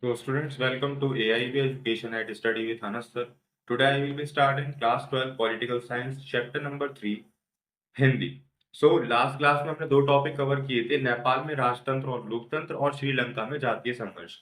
So students, welcome to AIB Education at Study with Anas sir. Today I will be starting class 12 Political Science chapter number 3 Hindi. Last class में हमने दो topic cover किए थे, नेपाल में राजतंत्र और लोकतंत्र और श्रीलंका में जातीय संघर्ष।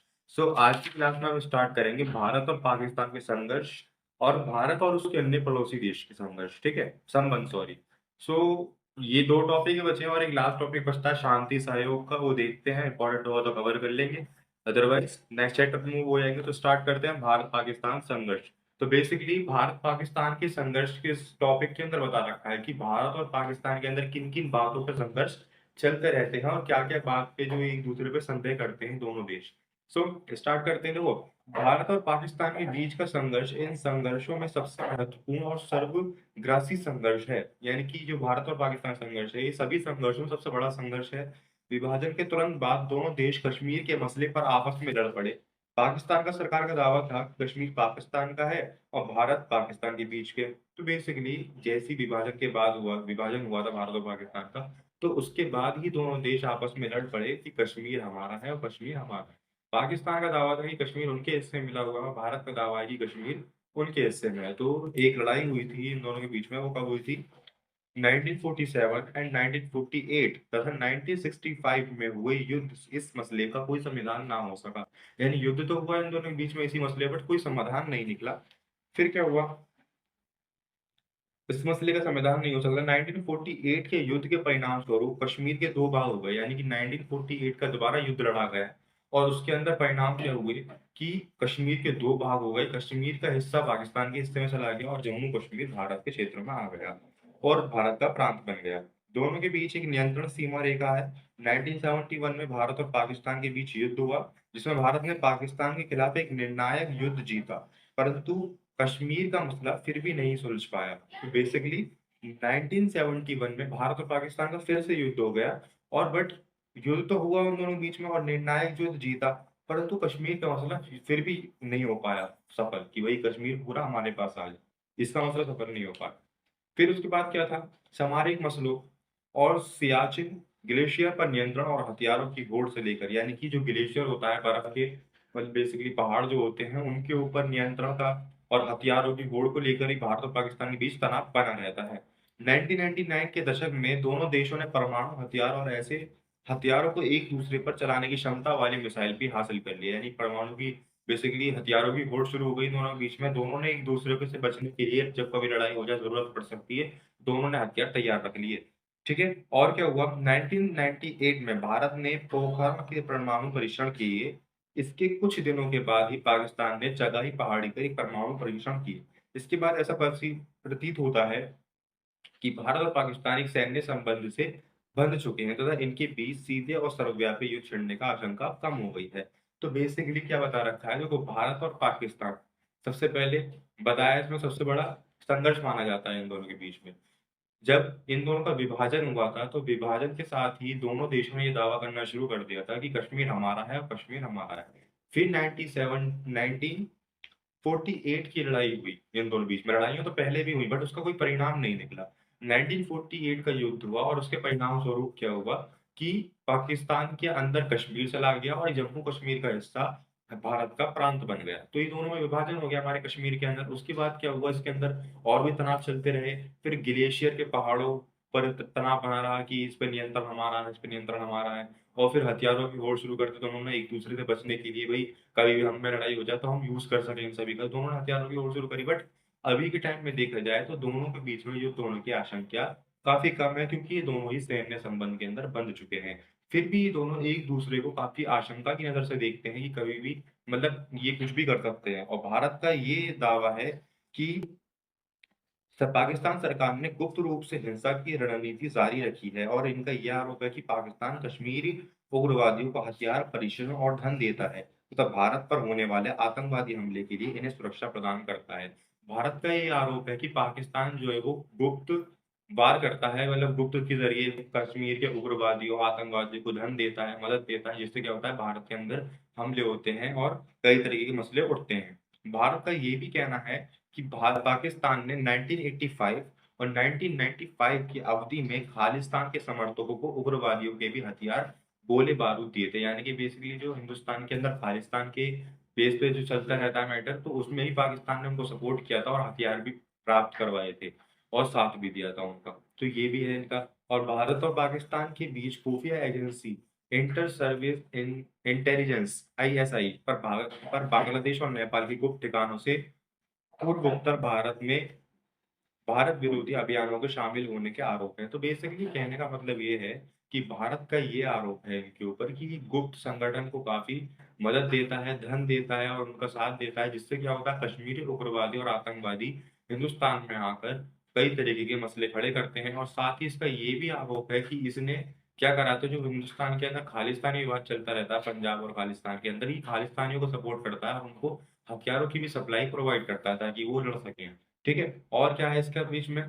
आज की क्लास में हम स्टार्ट करेंगे भारत और पाकिस्तान के संघर्ष और भारत और उसके अन्य पड़ोसी देश के संघर्ष, ठीक है, संबंध, सॉरी। सो ये दो टॉपिक बचे हैं और एक लास्ट टॉपिक बचता है शांति सहयोग का, वो देखते हैं, इंपॉर्टेंट हुआ तो कवर कर लेंगे, अदरवाइज नेक्स्ट चैप्टर मूव हो जाएंगे। तो स्टार्ट करते हैं भारत पाकिस्तान संघर्ष। तो बेसिकली भारत पाकिस्तान के संघर्ष के इस टॉपिक के अंदर बता रखा है कि भारत और पाकिस्तान के अंदर किन किन बातों पर संघर्ष चलते रहते हैं और क्या क्या बात पे जो एक दूसरे पे संदेह करते हैं दोनों देश। स्टार्ट करते हैं। देखो, भारत और पाकिस्तान के बीच का संघर्ष इन संघर्षों में सबसे महत्वपूर्ण और सर्वग्रासी संघर्ष है। यानी कि जो भारत और पाकिस्तान संघर्ष है, ये सभी संघर्षों में सबसे बड़ा संघर्ष है। विभाजन के तुरंत बाद दोनों देश कश्मीर के मसले पर आपस में लड़ पड़े। पाकिस्तान का सरकार का दावा था कि कश्मीर पाकिस्तान का है और भारत पाकिस्तान के बीच के। तो बेसिकली जैसी विभाजन हुआ था भारत और पाकिस्तान का, तो उसके बाद ही दोनों देश आपस में लड़ पड़े कि कश्मीर हमारा है और कश्मीर हमारा है। पाकिस्तान का दावा था कि कश्मीर उनके हिस्से में मिला हुआ है, भारत का दावा है कि कश्मीर उनके हिस्से में है। तो एक लड़ाई हुई थी इन दोनों के बीच में, वो कब हुई थी? 1947 एंड 1948 तथा 1965 में हुए युद्ध। इस मसले का कोई समाधान ना हो सका। यानी युद्ध तो हुआ इन दोनों के बीच में इसी मसले पर, कोई समाधान नहीं निकला। फिर क्या हुआ? इस मसले का समाधान नहीं हो सकता। 1948 के युद्ध के परिणाम स्वरूप कश्मीर के दो भाग हो गए, यानी कि 1948 का दोबारा युद्ध लड़ा गया और उसके अंदर परिणाम क्या हुए कि कश्मीर के दो भाग हो गए। कश्मीर का हिस्सा पाकिस्तान के हिस्से में चला गया और जम्मू कश्मीर भारत के क्षेत्र में आ गया और भारत का प्रांत बन गया। दोनों के बीच एक नियंत्रण सीमा रेखा है। 1971 में भारत और पाकिस्तान के बीच युद्ध हुआ, जिसमें भारत ने पाकिस्तान के खिलाफ एक निर्णायक युद्ध जीता, परंतु कश्मीर का मसला फिर भी नहीं सुलझ पाया। तो बेसिकली 1971 में भारत और पाकिस्तान का फिर से युद्ध हो गया और बट युद्ध तो हुआ उन दोनों के बीच में और निर्णायक युद्ध जीता, परंतु कश्मीर का मसला फिर भी नहीं हो पाया सफल कि वही कश्मीर पूरा हमारे पास आ जाए। इसका मसला सफल नहीं हो पाया। फिर उसके बाद क्या था? सामरिक मसलों और सियाचिन ग्लेशियर पर नियंत्रण और हथियारों की होड़ से लेकर, यानी कि जो ग्लेशियर होता है बर्फ के, मतलब बेसिकली पहाड़ जो होते हैं, उनके ऊपर नियंत्रण का और हथियारों की होड़ को लेकर ही भारत और पाकिस्तान के बीच तनाव बना रहता है। 1999 के दशक में दोनों देशों ने परमाणु हथियार और ऐसे हथियारों को एक दूसरे पर चलाने की क्षमता वाली मिसाइल भी हासिल कर ली। यानी परमाणु की बेसिकली हथियारों की होड़ शुरू हो गई दोनों के बीच में। दोनों ने एक दूसरे को से बचने के लिए, जब कभी लड़ाई हो जाए, जरूरत पड़ सकती है, दोनों ने हथियार तैयार रख लिए। ठीक है, और क्या हुआ? 1998 में भारत ने पोखरण के परमाणु परीक्षण किए। इसके कुछ दिनों के बाद ही पाकिस्तान ने चगाई पहाड़ी पर एक परमाणु परीक्षण किए। इसके बाद ऐसा प्रतीत होता है कि भारत और पाकिस्तान एक सैन्य संबंध से बंध चुके हैं तथा इनके बीच सीधे और सर्वव्यापी युद्ध छिड़ने का आशंका कम हो गई है। तो बेसिकली क्या बता रखा है? देखो, भारत और पाकिस्तान सबसे पहले बताया, इसमें सबसे बड़ा संघर्ष माना जाता है इन दोनों के बीच में। जब इन दोनों का विभाजन हुआ था, तो विभाजन के साथ ही दोनों देशों ने ये दावा करना शुरू कर दिया था कि कश्मीर हमारा है और कश्मीर हमारा है। फिर 1948 की लड़ाई हुई इन दोनों बीच में। लड़ाइयाँ तो पहले भी हुई बट उसका कोई परिणाम नहीं निकला। 1948 का युद्ध हुआ और उसके परिणाम स्वरूप क्या हुआ कि पाकिस्तान के अंदर कश्मीर चला गया और जम्मू कश्मीर का हिस्सा भारत का प्रांत बन गया। तो ये दोनों में विभाजन हो गया हमारे कश्मीर के अंदर। उसके बाद क्या हुआ? इसके अंदर और भी तनाव चलते रहे। फिर ग्लेशियर के पहाड़ों पर तनाव बना रहा कि इस पे नियंत्रण हमारा है, इस पे नियंत्रण हमारा है। और फिर हथियारों की होड़ शुरू कर दी दोनों ने एक दूसरे से बचने के लिए, भाई कभी भी हम में लड़ाई हो जाए तो हम यूज कर सकें इन सभी का। दोनों ने हथियारों की होड़ शुरू करी। बट अभी के टाइम में देखा जाए तो दोनों के बीच में युद्ध होने की आशंका काफी कम है, क्योंकि ये दोनों ही सैन्य संबंध के अंदर बंध चुके हैं। फिर भी ये दोनों एक दूसरे को काफी आशंका की नजर से देखते हैं कि कभी भी, मतलब ये कुछ भी कर सकते हैं। और भारत का ये दावा है कि पाकिस्तान सरकार ने गुप्त रूप से हिंसा की रणनीति जारी रखी है और इनका यह आरोप है कि पाकिस्तान कश्मीरी उग्रवादियों को हथियार, परिशरण और धन देता है तथा भारत पर होने वाले आतंकवादी हमले के लिए इन्हें सुरक्षा प्रदान करता है। भारत का ये आरोप है कि पाकिस्तान जो है वो गुप्त वार करता है, मतलब गुप्त के जरिए कश्मीर के उग्रवादियों, आतंकवादियों को धन देता है, मदद देता है, जिससे क्या होता है, भारत के अंदर हमले होते हैं और कई तरीके के मसले उठते हैं। भारत का ये भी कहना है कि पाकिस्तान ने 1985 और 1995 की अवधि में खालिस्तान के समर्थकों को उग्रवादियों के भी हथियार गोले बारूद दिए थे, यानी कि बेसिकली जो हिंदुस्तान के अंदर खालिस्तान के बेस पे जो चलता रहता है मैटर, तो उसमें भी पाकिस्तान ने उनको सपोर्ट किया था और हथियार भी प्राप्त करवाए थे और साथ भी दिया था उनका। तो ये भी है इनका। और भारत और पाकिस्तान के बीच खुफिया agency inter service in intelligence ISI पर बांग्लादेश और नेपाल के गुप्त ठिकानों से पूर्व उत्तर भारत में भारत विरोधी अभियानों के शामिल होने के आरोप हैं। तो बेसिकली कहने का मतलब ये है कि भारत का ये आरोप है इनके ऊपर कि ये गुप्त संगठन को काफी मदद देता है, धन देता है और उनका साथ देता है, जिससे क्या होता है, कश्मीरी उग्रवादी और आतंकवादी हिंदुस्तान में आकर कई तरीके के मसले खड़े करते हैं। और साथ ही इसका ये भी आरोप है कि इसने क्या करा, तो जो हिंदुस्तान के अंदर खालिस्तानी विवाद चलता रहता है पंजाब और खालिस्तान के अंदर, ही खालिस्तानियों को सपोर्ट करता है और उनको हथियारों की भी सप्लाई प्रोवाइड करता है ताकि वो लड़ सकें। ठीक है। और क्या है इसका बीच में,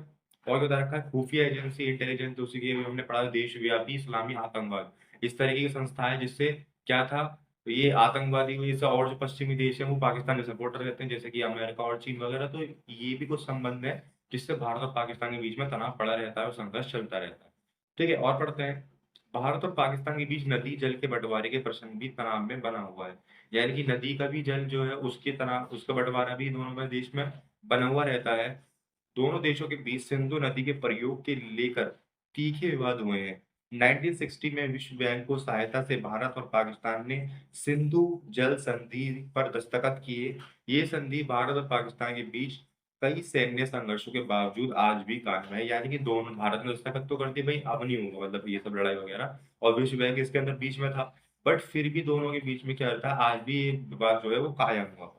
और बता रखा है खुफिया एजेंसी इंटेलिजेंस, उसी के भी हमने पढ़ा देशव्यापी इस्लामी आतंकवाद, इस तरीके की संस्था है जिससे क्या था, ये आतंकवादी हुई इससे, और जो पश्चिमी देश है वो पाकिस्तान के सपोर्टर रहते हैं जैसे कि अमेरिका और चीन वगैरह। तो ये भी कुछ संबंध है जिससे भारत और पाकिस्तान के बीच में तनाव पड़ा रहता है और संघर्ष चलता रहता है। ठीक है। और पढ़ते हैं, भारत और पाकिस्तान के बीच नदी जल के बंटवारे के प्रश्न भी तनाव में बना हुआ है। यानी कि नदी का भी जल जो है उसके तनाव, उसका बंटवारा भी दोनों में देश में बना हुआ रहता है। दोनों देशों के बीच सिंधु नदी के प्रयोग के लेकर तीखे विवाद हुए हैं। 1960 में विश्व बैंक को सहायता से भारत और पाकिस्तान ने सिंधु जल संधि पर दस्तखत किए। ये संधि भारत और पाकिस्तान के बीच कई सैन्य संघर्षों के बावजूद आज भी कायम है। यानी कि दोनों, भारत ने दस्तखत तो कर दी भाई, अब नहीं होगा मतलब ये सब लड़ाई वगैरह, और विश्व बैंक इसके अंदर बीच में था, बट फिर भी दोनों के बीच में क्या रहता है, आज भी ये विवाद जो है वो कायम हुआ।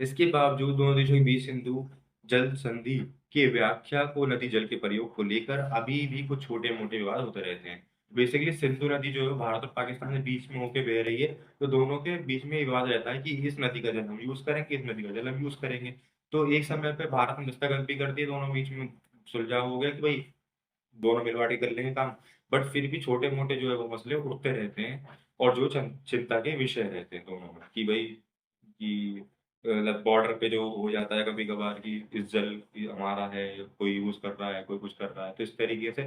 इसके बावजूद दोनों देशों के बीच सिंधु जल संधि की व्याख्या को, नदी जल के प्रयोग को लेकर अभी भी कुछ छोटे मोटे विवाद होते रहते हैं। बेसिकली सिंधु नदी जो है भारत और पाकिस्तान के बीच में होकर बह रही है, तो दोनों के बीच में विवाद रहता है कि इस नदी का जल हम यूज करेंगे, इस नदी का जल हम यूज करेंगे। तो एक समय पे भारत ने दस्तखत भी कर दिए, दोनों बीच में सुलझाव हो गया कि भाई दोनों मिलवा के कर लेंगे काम। बट फिर भी छोटे मोटे जो है वो मसले उठते रहते हैं और जो चिंता के विषय रहते हैं दोनों में, कि भाई कि मतलब बॉर्डर पे जो हो जाता है कभी कभार कि इस जल की हमारा है, कोई यूज कर रहा है, कोई कुछ कर रहा है, तो इस तरीके से।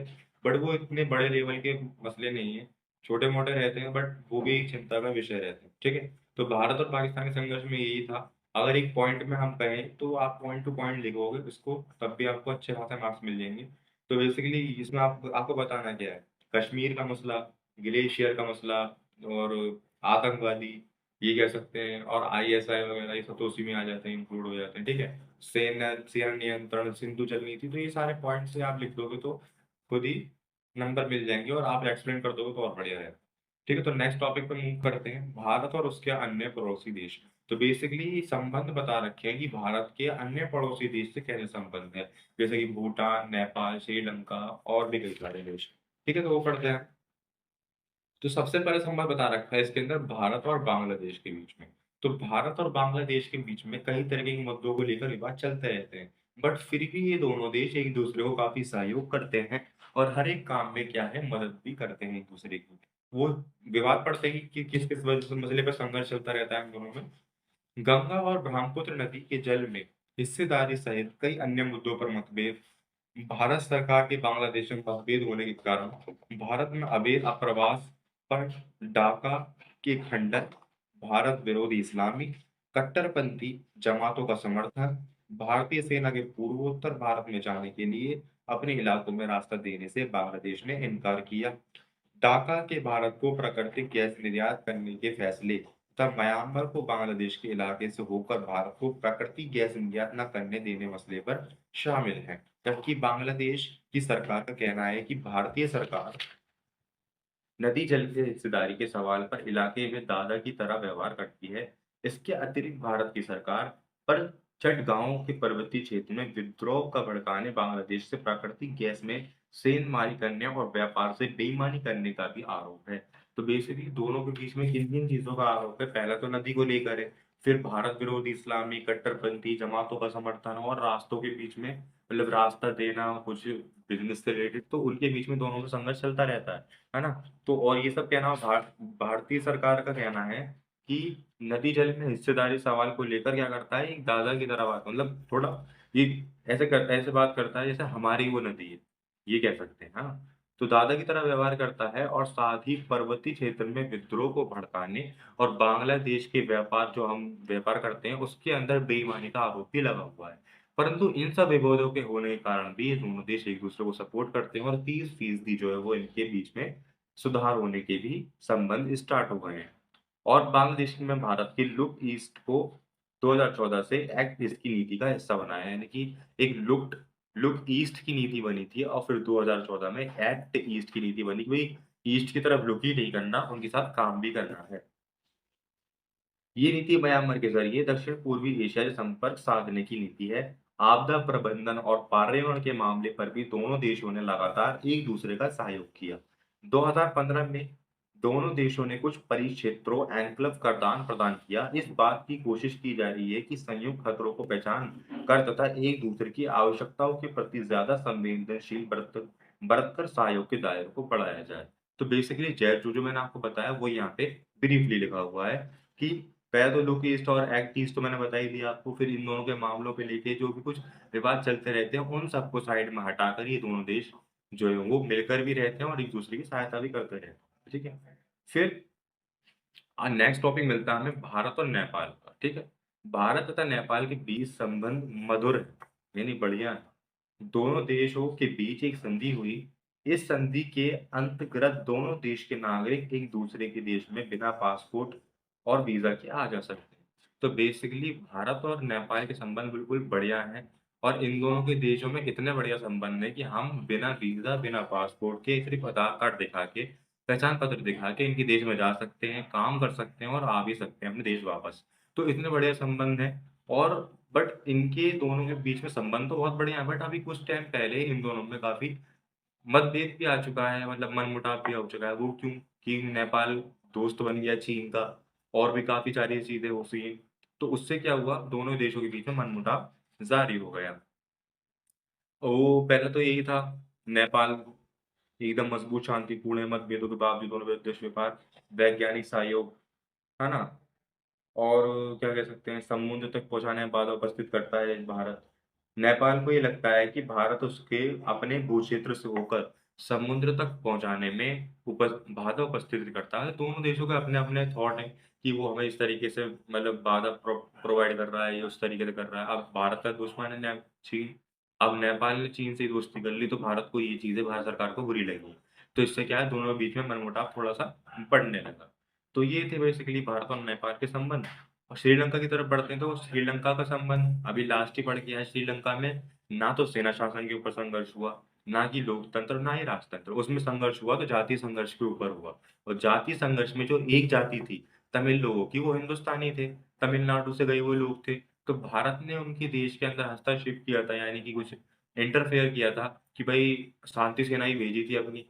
बट वो इतने बड़े लेवल के मसले नहीं है, छोटे मोटे रहते हैं, बट वो भी एक चिंता का विषय रहते हैं। ठीक है। तो भारत और पाकिस्तान के संघर्ष में यही था। अगर एक पॉइंट में हम कहें तो आप पॉइंट टू पॉइंट लिखोगे इसको, तब भी आपको अच्छे खासे मार्क्स मिल जाएंगे। तो बेसिकली इसमें आपको बताना क्या है, कश्मीर का मसला, ग्लेशियर का मसला, और आतंकवादी ये कह सकते हैं, और आईएसआई वगैरह ये सब तो उसी में आ जाते हैं, इंक्लूड हो जाते हैं। ठीक है। सेना नियंत्रण, सिंधु जल नीति, तो ये सारे पॉइंट से आप लिख दोगे तो खुद ही नंबर मिल जाएंगे, और आप एक्सप्लेन कर दोगे तो और बढ़िया है। ठीक है। तो नेक्स्ट टॉपिक पे मूव करते हैं, भारत और उसके अन्य पड़ोसी देश। तो बेसिकली संबंध बता रखे हैं कि भारत के अन्य पड़ोसी देश से कैसे संबंध है, जैसे कि भूटान, नेपाल, श्रीलंका और भी कई सारे देश। ठीक है। तो वो पढ़ते हैं। तो सबसे पहले संबंध बता रखा है इसके अंदर भारत और बांग्लादेश के बीच में। तो भारत और बांग्लादेश के बीच में कई तरह के मुद्दों को लेकर विवाद चलते रहते हैं, बट फिर भी ये दोनों देश एक दूसरे को काफी सहयोग करते हैं और हर एक काम में क्या है, मदद भी करते हैं एक दूसरे की। वो विवाद पड़ते हैं कि किस किस वजह से मसले पर संघर्ष चलता रहता है हम दोनों में। गंगा और ब्रह्मपुत्र नदी के जल में हिस्सेदारी सहित कई अन्य मुद्दों पर मतभेद। भारत सरकार के बांग्लादेश में मतभेद होने के कारण भारत में अवैध अप्रवास पर ढाका के खंडन, भारत विरोधी इस्लामी कट्टरपंथी जमातों का समर्थन, भारतीय सेना के पूर्वोत्तर भारत में जाने के लिए अपने इलाकों में रास्ता देने से बांग्लादेश ने इनकार किया। ढाका के भारत को प्राकृतिक गैस निर्यात करने के फैसले तब म्यांमार को बांग्लादेश के इलाके से होकर भारत को प्राकृतिक गैस निर्यात न करने देने मसले पर शामिल है। जबकि बांग्लादेश की सरकार का कहना है कि भारतीय सरकार नदी जल की हिस्सेदारी के सवाल पर इलाके में दादा की तरह व्यवहार करती है। इसके अतिरिक्त भारत की सरकार पर चटगांव के पर्वतीय क्षेत्र में विद्रोह का भड़काने, बांग्लादेश से प्राकृतिक गैस में सेंधमारी करने और व्यापार से बेईमानी करने का भी आरोप है। तो बेसिकली दोनों के बीच में किन किन चीजों का आरोप है, पहला तो नदी को लेकर है, फिर भारत विरोधी इस्लामी कट्टरपंथी जमातों का समर्थन और रास्तों के बीच में, मतलब रास्ता देना कुछ बिजनेस से रिलेटेड, तो उनके बीच में दोनों का संघर्ष चलता रहता है ना। तो और ये सब कहना भारतीय सरकार का कहना है कि नदी जल में हिस्सेदारी सवाल को लेकर क्या करता है, एक दादा की तरह बात, मतलब थोड़ा ये ऐसे बात करता है जैसे हमारी वो नदी है, ये कह सकते हैं, हाँ। तो दादा की तरह व्यवहार करता है और साथ ही पर्वतीय क्षेत्र में विद्रोह को भड़काने और बांग्लादेश के व्यापार जो हम व्यापार करते हैं उसके अंदर बेईमानी का आरोप भी लगा हुआ है। परंतु इन सब विवादों के होने के कारण भी ये दोनों देश एक दूसरे को सपोर्ट करते हैं और 30% जो है वो इनके बीच में सुधार होने के भी संबंध स्टार्ट हो गए हैं। और बांग्लादेश में भारत की लुक ईस्ट को 2014 से एक्ट ईस्ट की नीति का हिस्सा बनाया है, यानी कि एक लुक लुक ईस्ट की नीति बनी थी और फिर 2014 में एक्ट ईस्ट की नीति बनी कि भाई ईस्ट की तरफ लुक ही नहीं करना, उनके साथ काम भी करना है। ये नीति म्यांमार के जरिए दक्षिण पूर्वी एशिया से संपर्क साधने की नीति है। आपदा प्रबंधन और पर्यावरण के मामले पर भी दोनों देशों ने लगातार एक दूसरे का सहयोग किया। 2015 में दोनों देशों ने कुछ परिक्षेत्रों एन्क्लेव का दान प्रदान किया। इस बात की कोशिश की जा रही है कि संयुक्त खतरों को पहचान कर तथा एक दूसरे की आवश्यकताओं के प्रति ज्यादा संवेदनशील बरतकर सहयोग के दायरे को बढ़ाया जाए। तो बेसिकली जय जो मैंने आपको बताया वो यहाँ पे ब्रीफली लिखा हुआ है कि पहले तो लुक ईस्ट और एक्ट ईस्ट तो मैंने बता ही दिया आपको, फिर इन दोनों के मामलों पे लेके जो भी कुछ विवाद चलते रहते हैं, उन सबको साइड में हटाकर ये दोनों देश जो है वो मिलकर भी रहते हैं और एक-दूसरे की सहायता भी करते रहते हैं, ठीक है? फिर नेक्स्ट टॉपिक मिलता है हमें भारत और नेपाल का, ठीक है? भारत तथा नेपाल के बीच संबंध मधुर है, यानी बढ़िया है। दोनों देशों के बीच एक संधि हुई। इस संधि के अंतर्गत दोनों देश के नागरिक एक दूसरे के देश में बिना पासपोर्ट और वीजा के आ जा सकते हैं। तो बेसिकली भारत और नेपाल के संबंध बिल्कुल बढ़िया हैं और इन दोनों के देशों में इतने बढ़िया संबंध है कि हम बिना वीजा, बिना पासपोर्ट के सिर्फ आधार कार्ड दिखा के, पहचान पत्र दिखा के इनके देश में जा सकते हैं, काम कर सकते हैं और आ भी सकते हैं अपने देश वापस। तो इतने बढ़िया संबंध हैं और बट इनके दोनों के बीच में संबंध तो बहुत बढ़िया है, बट अभी कुछ टाइम पहले इन दोनों में काफ़ी मतभेद भी आ चुका है, मतलब मनमुटाव भी हो चुका है। वो क्यों? कि नेपाल दोस्त बन गया चीन का और भी काफ़ी सारी चीज़ें हो सी हैं। तो उससे क्या हुआ, दोनों देशों के बीच में मनमुटाव जारी हो गया। वो पहले तो यही था, नेपाल एकदम मजबूत शांतिपूर्ण मतभेदों के बावजूद दोनों देश व्यापार, वैज्ञानिक सहयोग, है ना? और क्या कह सकते हैं, समुद्र तक पहुँचाने में बाधा उपस्थित करता है भारत। नेपाल को ये लगता है कि भारत उसके अपने भूक्षेत्र से होकर समुद्र तक पहुँचाने में बाधा उपस्थित करता है। दोनों देशों के अपने-अपने थॉट हैं कि वो हमें इस तरीके से मतलब बाधा प्रोवाइड कर रहा है, या उस तरीके से कर रहा है। अब भारत का दुश्मन है चीन। अब नेपाल ने चीन से दोस्ती कर ली तो भारत को ये चीज़ें भारत सरकार को बुरी लगी। तो इससे क्या है, दोनों के बीच में मनमुटाव थोड़ा-सा बढ़ने लगा। तो ये थे बेसिकली भारत और नेपाल के संबंध। और श्रीलंका की तरफ बढ़ते हैं तो श्रीलंका का संबंध अभी लास्ट ही पड़ गया है। श्रीलंका में ना तो सेना शासन के ऊपर संघर्ष हुआ, ना कि लोकतंत्र, ना ही राजतंत्र। उसमें संघर्ष हुआ तो जातीय संघर्ष के ऊपर हुआ। और जातीय संघर्ष में जो एक जाति थी तमिल लोगों की, वो हिंदुस्तानी थे, तमिलनाडु से गए हुए लोग थे। तो भारत ने उनके देश के अंदर हस्तक्षेप किया था, यानी कि कुछ इंटरफेयर किया था कि भाई शांति सेना ही भेजी थी अपनी,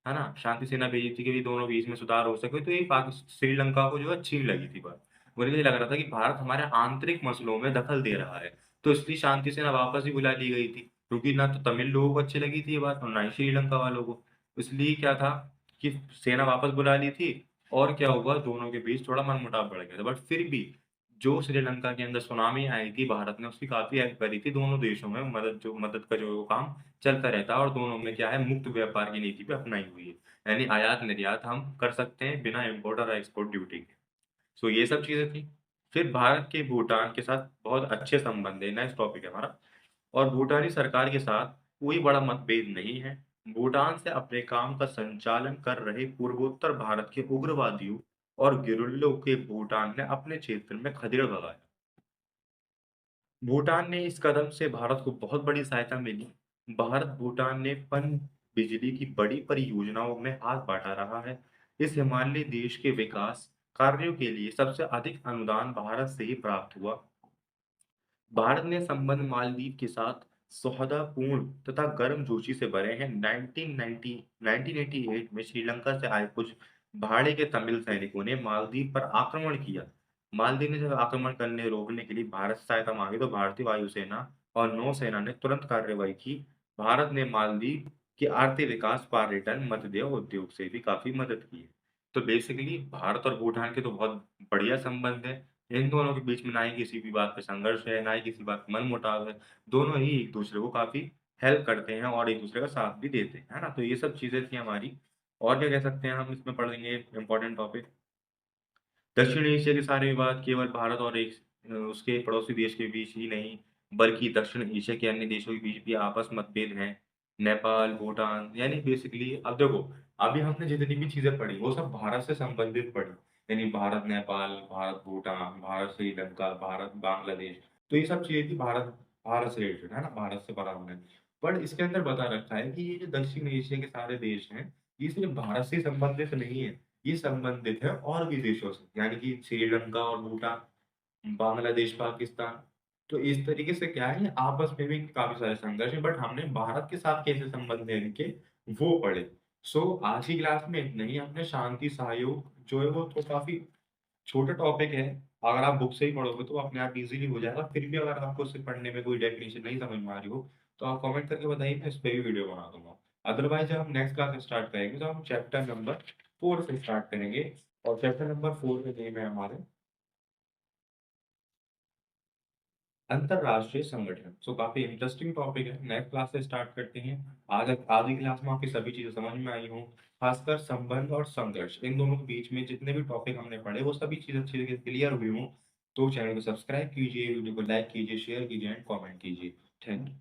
है ना? शांति सेना भेजी थी कि भी दोनों बीच में सुधार हो सके, तो ये श्रीलंका को जो है अच्छी नहीं लगी थी बात। उन्हें ये लग रहा था कि भारत हमारे आंतरिक मसलों में दखल दे रहा है, तो इसलिए शांति सेना वापस ही बुला ली गई थी, क्योंकि ना तो तमिल लोगों को अच्छी लगी थी ये बात और ना ही श्रीलंका वालों को। इसलिए क्या था कि सेना वापस बुला ली थी और क्या हुआ, दोनों के बीच थोड़ा मनमुटाव बढ़ गया था। बट फिर भी जो श्रीलंका के अंदर सुनामी आई थी, भारत ने उसकी काफ़ी हेल्प करी थी। दोनों देशों में मदद का जो काम चलता रहता है और दोनों में क्या है, मुक्त व्यापार की नीति भी अपनाई हुई है। यानी आयात-निर्यात हम कर सकते हैं बिना इम्पोर्ट और एक्सपोर्ट ड्यूटी के। सो ये सब चीज़ें थी। फिर भारत के भूटान के साथ बहुत अच्छे संबंध है, नेक्स्ट टॉपिक है हमारा। और भूटानी सरकार के साथ कोई बड़ा मतभेद नहीं है। भूटान से अपने काम का संचालन कर रहे पूर्वोत्तर भारत के उग्रवादियों और गिरोह के भूटान ने अपने क्षेत्र में खदेड़ भगाया। भूटान ने इस कदम से भारत को बहुत बड़ी सहायता मिली। भारत भूटान ने पनबिजली की बड़ी परियोजनाओं में हाथ बटा रहा है। इस हिमालयी देश के विकास कार्यों के लिए सबसे अधिक अनुदान भारत से ही प्राप्त हुआ। भारत ने संबंध मालदीव के साथ सौहार्दपूर्ण तथा गर्मजोशी से भरे हैं। 1988 में श्रीलंका से आए कुछ भाड़े के तमिल सैनिकों ने मालदीव पर आक्रमण किया। मालदीव ने जब आक्रमण करने रोकने के लिए भारत से सहायता मांगी तो भारतीय वायुसेना और नौसेना ने तुरंत कार्रवाई की। भारत ने मालदीव के आर्थिक विकास, पर्यटन, मत्स्य उद्योग से भी काफी मदद की है। तो बेसिकली भारत और भूटान के तो बहुत बढ़िया संबंध है। इन दोनों के बीच में ना ही किसी भी बात पे संघर्ष है, ना ही किसी बात पे मनमुटाव है। दोनों ही एक-दूसरे को काफ़ी हेल्प करते हैं और एक दूसरे का साथ भी देते हैं, है ना? तो ये सब चीज़ें थी हमारी। और क्या कह सकते हैं हम इसमें पढ़ लेंगे इम्पोर्टेंट टॉपिक। दक्षिण एशिया के सारे विवाद केवल भारत और उसके पड़ोसी देश के बीच ही नहीं, बल्कि दक्षिण एशिया के अन्य देशों के बीच भी आपस मतभेद हैं। नेपाल, भूटान यानी बेसिकली अब देखो, अभी हमने जितनी भी चीज़ें पढ़ी, वो सब भारत से संबंधित पढ़ी। यानी भारत नेपाल, भारत भूटान, भारत श्रीलंका, भारत बांग्लादेश, तो ये सब चीज़ें थी भारत भारत से रिलेटेड, है ना? भारत से पढ़ा हमने। बट इसके अंदर बता रखा है कि ये जो दक्षिण एशिया के सारे देश हैं, ये सिर्फ़ भारत से संबंधित नहीं है। ये संबंधित है और भी देशों से, यानी कि श्रीलंका और भूटान, बांग्लादेश, पाकिस्तान। तो इस तरीके से क्या है, आपस में भी काफ़ी सारे संघर्ष हैं, बट हमने भारत के साथ कैसे संबंध है इनके, वो पढ़े। सो आज की क्लास में इतना ही। हमने शांति सहयोग जो है वो तो काफ़ी छोटा टॉपिक है। अगर आप बुक से ही पढ़ोगे तो अपने आप ईज़िली हो जाएगा। फिर भी अगर आपको उसे पढ़ने में कोई डेफिनिशन नहीं समझ में आ रही हो, तो आप कमेंट करके बताइए, मैं इस पे भी वीडियो बना दूँगा। अदरवाइज़ जब हम नेक्स्ट क्लास स्टार्ट करेंगे, तो हम चैप्टर नंबर 4 से स्टार्ट करेंगे और चैप्टर नंबर 4 में नेम है हमारे अंतरराष्ट्रीय संगठन। सो काफ़ी इंटरेस्टिंग टॉपिक है। नेक्स्ट क्लास से स्टार्ट करते हैं। आज की क्लास में आपकी सभी चीज़ें समझ में आई हों, खासकर संबंध और संघर्ष, इन दोनों के बीच में जितने भी टॉपिक हमने पढ़े, वो सभी चीज़ अच्छी तरीके से क्लियर हुई हों, तो चैनल को सब्सक्राइब कीजिए, वीडियो को लाइक कीजिए, शेयर कीजिए एंड कमेंट कीजिए। Thank you.